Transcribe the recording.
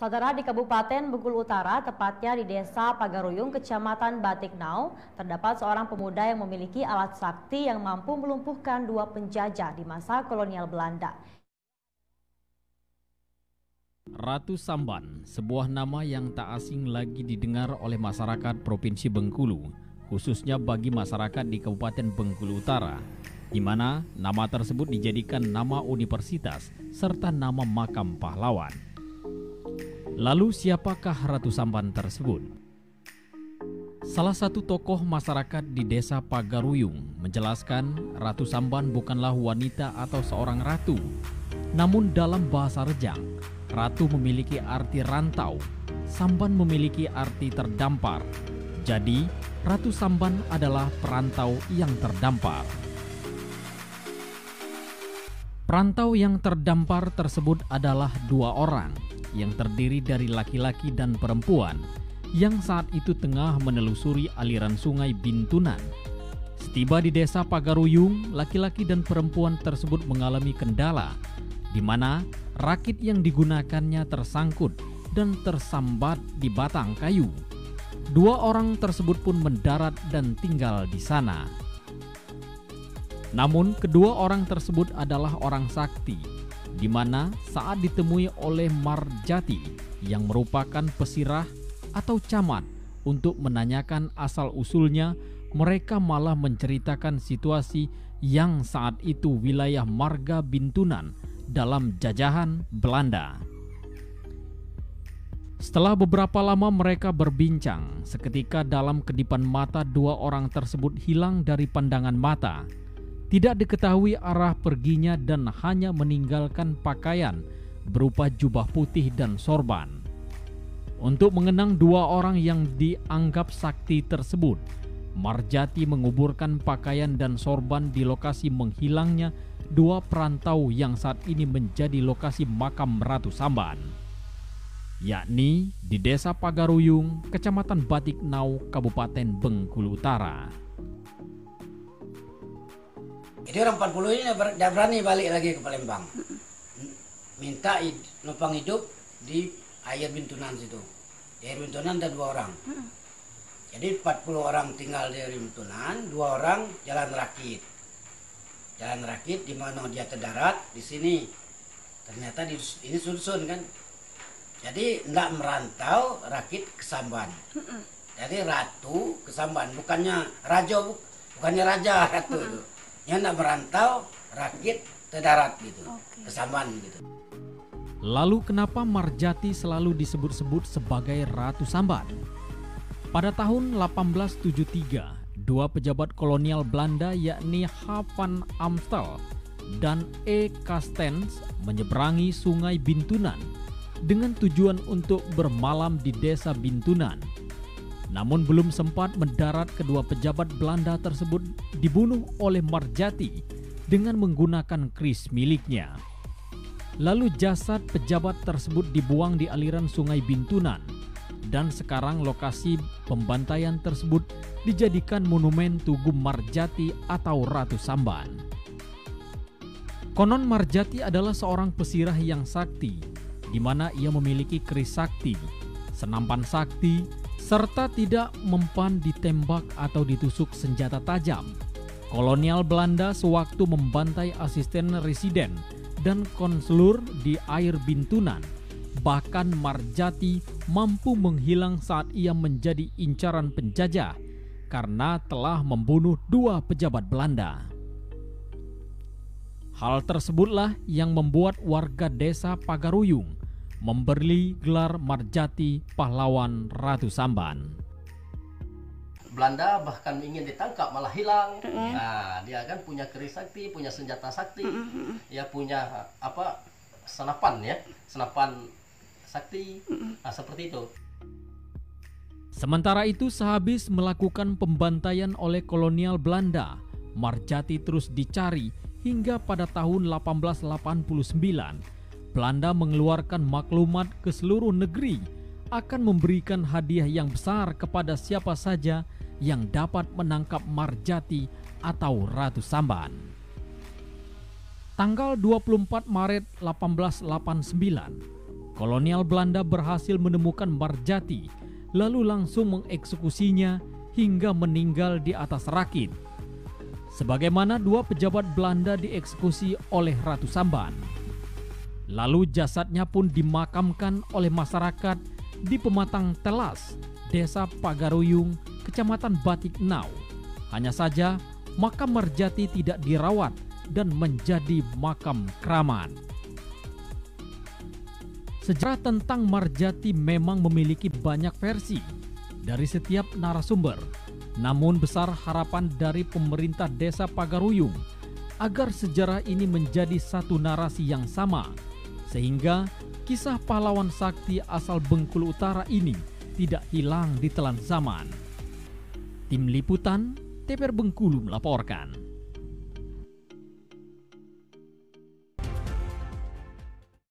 Saudara, di Kabupaten Bengkulu Utara, tepatnya di Desa Pagaruyung, Kecamatan Batiknau, terdapat seorang pemuda yang memiliki alat sakti yang mampu melumpuhkan 2 penjajah di masa kolonial Belanda. Ratu Samban, sebuah nama yang tak asing lagi didengar oleh masyarakat Provinsi Bengkulu, khususnya bagi masyarakat di Kabupaten Bengkulu Utara, di mana nama tersebut dijadikan nama universitas serta nama makam pahlawan. Lalu siapakah Ratu Samban tersebut? Salah satu tokoh masyarakat di Desa Pagaruyung menjelaskan Ratu Samban bukanlah wanita atau seorang ratu. Namun dalam bahasa Rejang, ratu memiliki arti rantau, Samban memiliki arti terdampar. Jadi, Ratu Samban adalah perantau yang terdampar. Perantau yang terdampar tersebut adalah 2 orang yang terdiri dari laki-laki dan perempuan yang saat itu tengah menelusuri aliran sungai Bintunan. Setiba di Desa Pagaruyung, laki-laki dan perempuan tersebut mengalami kendala di mana rakit yang digunakannya tersangkut dan tersambat di batang kayu. 2 orang tersebut pun mendarat dan tinggal di sana. Namun kedua orang tersebut adalah orang sakti, di mana saat ditemui oleh Marjati yang merupakan pesirah atau camat untuk menanyakan asal-usulnya, mereka malah menceritakan situasi yang saat itu wilayah Marga Bintunan dalam jajahan Belanda. Setelah beberapa lama mereka berbincang, seketika dalam kedipan mata 2 orang tersebut hilang dari pandangan mata. Tidak diketahui arah perginya dan hanya meninggalkan pakaian berupa jubah putih dan sorban. Untuk mengenang 2 orang yang dianggap sakti tersebut, Marjati menguburkan pakaian dan sorban di lokasi menghilangnya 2 perantau yang saat ini menjadi lokasi makam Ratu Samban, yakni di Desa Pagaruyung, Kecamatan Batiknau, Kabupaten Bengkulu Utara. Jadi orang 40 ini tidak berani balik lagi ke Palembang. Minta numpang hidup di air Bintunan situ. Di air Bintunan ada 2 orang. Jadi 40 orang tinggal di air Bintunan, 2 orang jalan rakit. Jalan rakit di mana dia terdarat di sini. Ternyata ini Sunsun kan. Jadi tidak merantau rakit ke Samban. Jadi ratu ke Samban, bukannya raja ratu itu. Yang tidak merantau rakit terdarat gitu, ke Samban gitu. Lalu kenapa Marjati selalu disebut-sebut sebagai Ratu Samban? Pada tahun 1873, 2 pejabat kolonial Belanda yakni H. van Amstel dan E. Kastens menyeberangi sungai Bintunan dengan tujuan untuk bermalam di Desa Bintunan. Namun belum sempat mendarat, kedua pejabat Belanda tersebut dibunuh oleh Marjati dengan menggunakan keris miliknya. Lalu jasad pejabat tersebut dibuang di aliran sungai Bintunan, dan sekarang lokasi pembantaian tersebut dijadikan monumen Tugu Marjati atau Ratu Samban. Konon Marjati adalah seorang pesirah yang sakti, di mana ia memiliki keris sakti, senampan sakti, serta tidak mempan ditembak atau ditusuk senjata tajam. Kolonial Belanda sewaktu membantai asisten residen dan konselor di air Bintunan. Bahkan Marjati mampu menghilang saat ia menjadi incaran penjajah karena telah membunuh 2 pejabat Belanda. Hal tersebutlah yang membuat warga Desa Pagaruyung memberi gelar Marjati pahlawan Ratu Samban. Belanda bahkan ingin ditangkap malah hilang. Nah, dia kan punya keris sakti, punya senjata sakti, ya punya senapan sakti. Nah, seperti itu. Sementara itu, sehabis melakukan pembantaian oleh kolonial Belanda, Marjati terus dicari hingga pada tahun 1889. Belanda mengeluarkan maklumat ke seluruh negeri akan memberikan hadiah yang besar kepada siapa saja yang dapat menangkap Marjati atau Ratu Samban. Tanggal 24 Maret 1889, kolonial Belanda berhasil menemukan Marjati, lalu langsung mengeksekusinya hingga meninggal di atas rakit. Sebagaimana 2 pejabat Belanda dieksekusi oleh Ratu Samban. Lalu jasadnya pun dimakamkan oleh masyarakat di Pematang Telas, Desa Pagaruyung, Kecamatan Batiknau. Hanya saja makam Marjati tidak dirawat dan menjadi makam keramat. Sejarah tentang Marjati memang memiliki banyak versi dari setiap narasumber. Namun besar harapan dari pemerintah Desa Pagaruyung agar sejarah ini menjadi satu narasi yang sama, sehingga kisah pahlawan sakti asal Bengkulu Utara ini tidak hilang di telan zaman. Tim Liputan TVRI Bengkulu melaporkan.